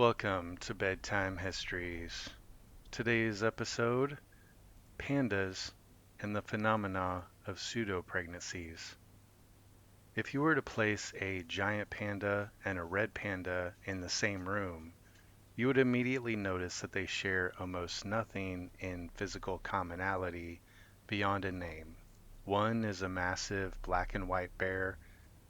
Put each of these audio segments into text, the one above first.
Welcome to Bedtime Histories. Today's episode, Pandas and the Phenomena of Pseudopregnancies. If you were to place a giant panda and a red panda in the same room, you would immediately notice that they share almost nothing in physical commonality beyond a name. One is a massive black and white bear,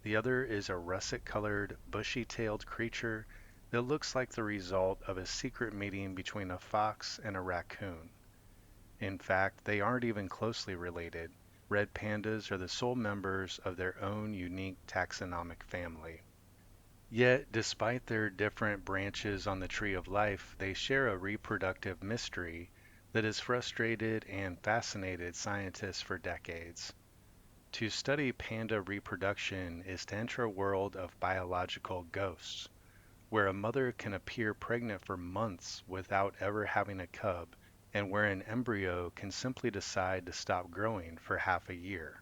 the other is a russet-colored, bushy-tailed creature that looks like the result of a secret meeting between a fox and a raccoon. In fact, they aren't even closely related. Red pandas are the sole members of their own unique taxonomic family. Yet, despite their different branches on the tree of life, they share a reproductive mystery that has frustrated and fascinated scientists for decades. To study panda reproduction is to enter a world of biological ghosts, where a mother can appear pregnant for months without ever having a cub, and where an embryo can simply decide to stop growing for half a year.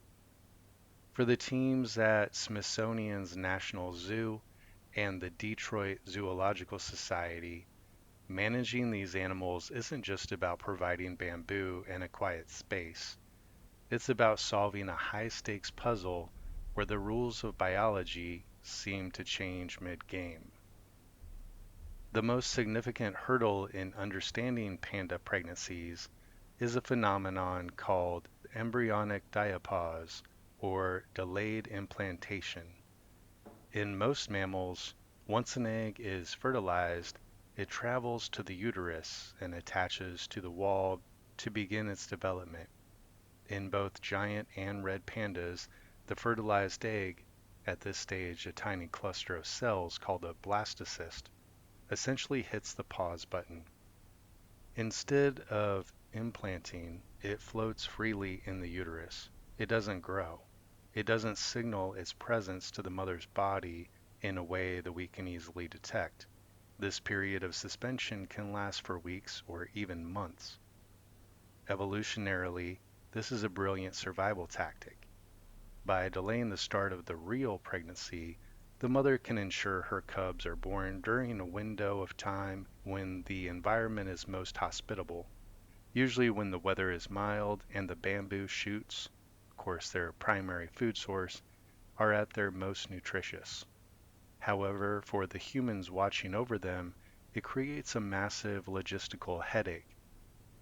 For the teams at Smithsonian's National Zoo and the Detroit Zoological Society, managing these animals isn't just about providing bamboo and a quiet space. It's about solving a high-stakes puzzle where the rules of biology seem to change mid-game. The most significant hurdle in understanding panda pregnancies is a phenomenon called embryonic diapause, or delayed implantation. In most mammals, once an egg is fertilized, it travels to the uterus and attaches to the wall to begin its development. In both giant and red pandas, the fertilized egg, at this stage a tiny cluster of cells called a blastocyst, essentially hits the pause button. Instead of implanting, it floats freely in the uterus. It doesn't grow. It doesn't signal its presence to the mother's body in a way that we can easily detect. This period of suspension can last for weeks or even months. Evolutionarily, this is a brilliant survival tactic. By delaying the start of the real pregnancy, the mother can ensure her cubs are born during a window of time when the environment is most hospitable, usually when the weather is mild and the bamboo shoots, of course their primary food source, are at their most nutritious. However, for the humans watching over them, it creates a massive logistical headache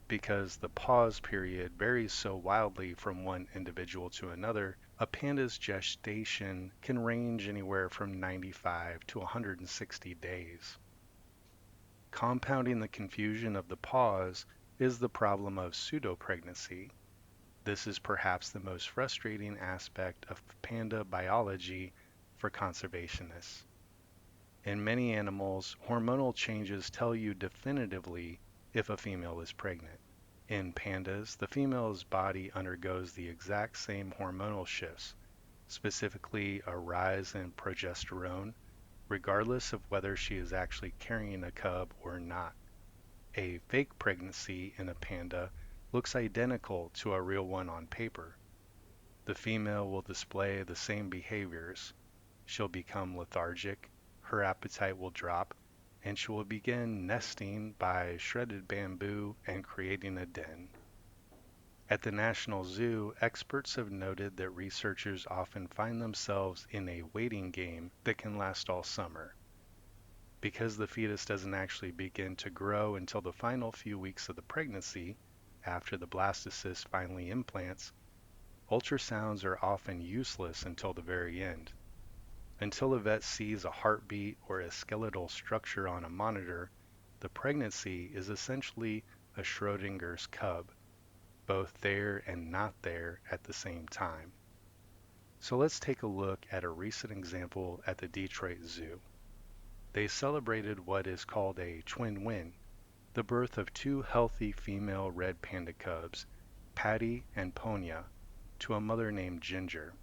because the pause period varies so wildly from one individual to another. A panda's gestation can range anywhere from 95 to 160 days. Compounding the confusion of the pause is the problem of pseudopregnancy. This is perhaps the most frustrating aspect of panda biology for conservationists. In many animals, hormonal changes tell you definitively if a female is pregnant. In pandas, the female's body undergoes the exact same hormonal shifts, specifically a rise in progesterone, regardless of whether she is actually carrying a cub or not. A fake pregnancy in a panda looks identical to a real one on paper. The female will display the same behaviors. She'll become lethargic, her appetite will drop, and she will begin nesting by shredded bamboo and creating a den. At the National Zoo, experts have noted that researchers often find themselves in a waiting game that can last all summer. Because the fetus doesn't actually begin to grow until the final few weeks of the pregnancy, after the blastocyst finally implants, ultrasounds are often useless until the very end. Until a vet sees a heartbeat or a skeletal structure on a monitor, the pregnancy is essentially a Schrodinger's cub, both there and not there at the same time. So let's take a look at a recent example at the Detroit Zoo. They celebrated what is called a twin win, the birth of two healthy female red panda cubs, Patty and Ponya, to a mother named Ginger.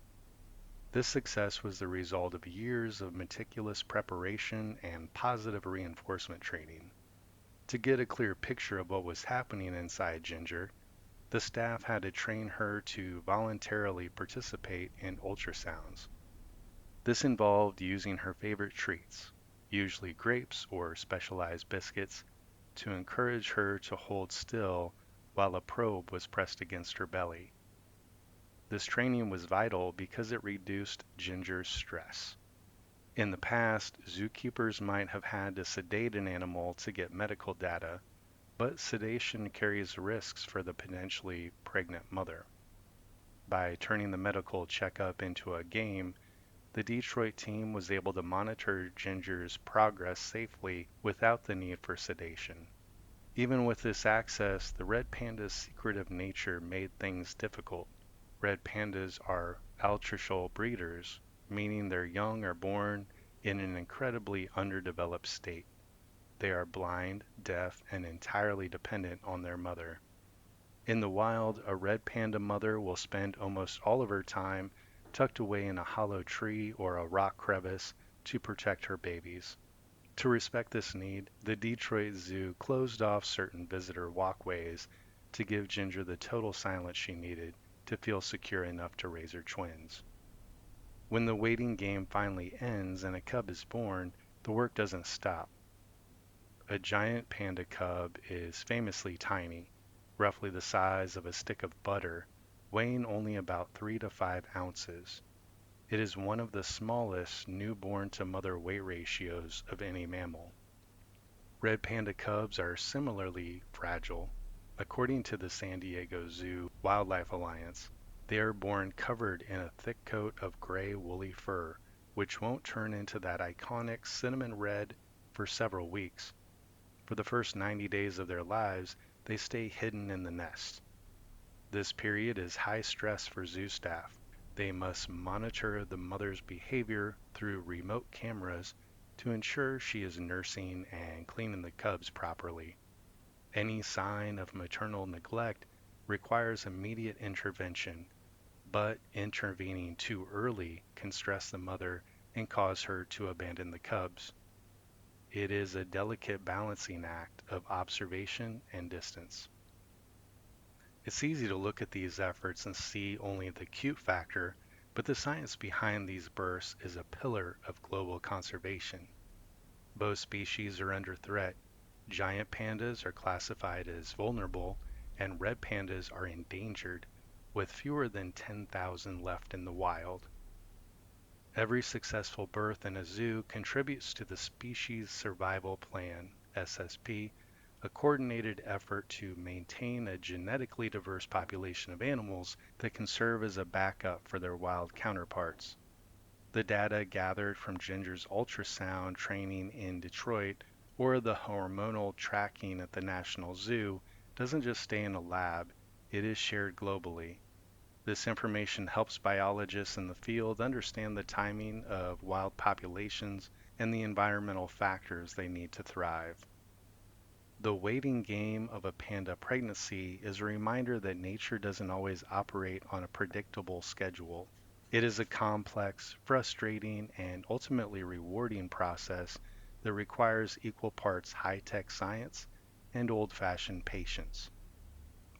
This success was the result of years of meticulous preparation and positive reinforcement training. To get a clear picture of what was happening inside Ginger, the staff had to train her to voluntarily participate in ultrasounds. This involved using her favorite treats, usually grapes or specialized biscuits, to encourage her to hold still while a probe was pressed against her belly. This training was vital because it reduced Ginger's stress. In the past, zookeepers might have had to sedate an animal to get medical data, but sedation carries risks for the potentially pregnant mother. By turning the medical checkup into a game, the Detroit team was able to monitor Ginger's progress safely without the need for sedation. Even with this access, the red panda's secretive nature made things difficult. Red pandas are altricial breeders, meaning their young are born in an incredibly underdeveloped state. They are blind, deaf, and entirely dependent on their mother. In the wild, a red panda mother will spend almost all of her time tucked away in a hollow tree or a rock crevice to protect her babies. To respect this need, the Detroit Zoo closed off certain visitor walkways to give Ginger the total silence she needed to feel secure enough to raise her twins. When the waiting game finally ends and a cub is born, the work doesn't stop. A giant panda cub is famously tiny, roughly the size of a stick of butter, weighing only about 3 to 5 ounces. It is one of the smallest newborn to mother weight ratios of any mammal. Red panda cubs are similarly fragile. According to the San Diego Zoo Wildlife Alliance, they are born covered in a thick coat of gray woolly fur, which won't turn into that iconic cinnamon red for several weeks. For the first 90 days of their lives, they stay hidden in the nest. This period is high stress for zoo staff. They must monitor the mother's behavior through remote cameras to ensure she is nursing and cleaning the cubs properly. Any sign of maternal neglect requires immediate intervention, but intervening too early can stress the mother and cause her to abandon the cubs. It is a delicate balancing act of observation and distance. It's easy to look at these efforts and see only the cute factor, but the science behind these births is a pillar of global conservation. Both species are under threat. Giant pandas are classified as vulnerable, and red pandas are endangered, with fewer than 10,000 left in the wild. Every successful birth in a zoo contributes to the Species Survival Plan, SSP, a coordinated effort to maintain a genetically diverse population of animals that can serve as a backup for their wild counterparts. The data gathered from Ginger's ultrasound training in Detroit or the hormonal tracking at the National Zoo doesn't just stay in a lab, it is shared globally. This information helps biologists in the field understand the timing of wild populations and the environmental factors they need to thrive. The waiting game of a panda pregnancy is a reminder that nature doesn't always operate on a predictable schedule. It is a complex, frustrating, and ultimately rewarding process that requires equal parts high-tech science and old-fashioned patience.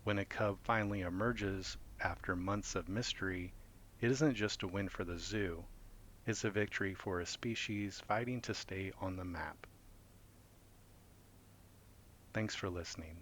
When a cub finally emerges after months of mystery, it isn't just a win for the zoo, it's a victory for a species fighting to stay on the map. Thanks for listening.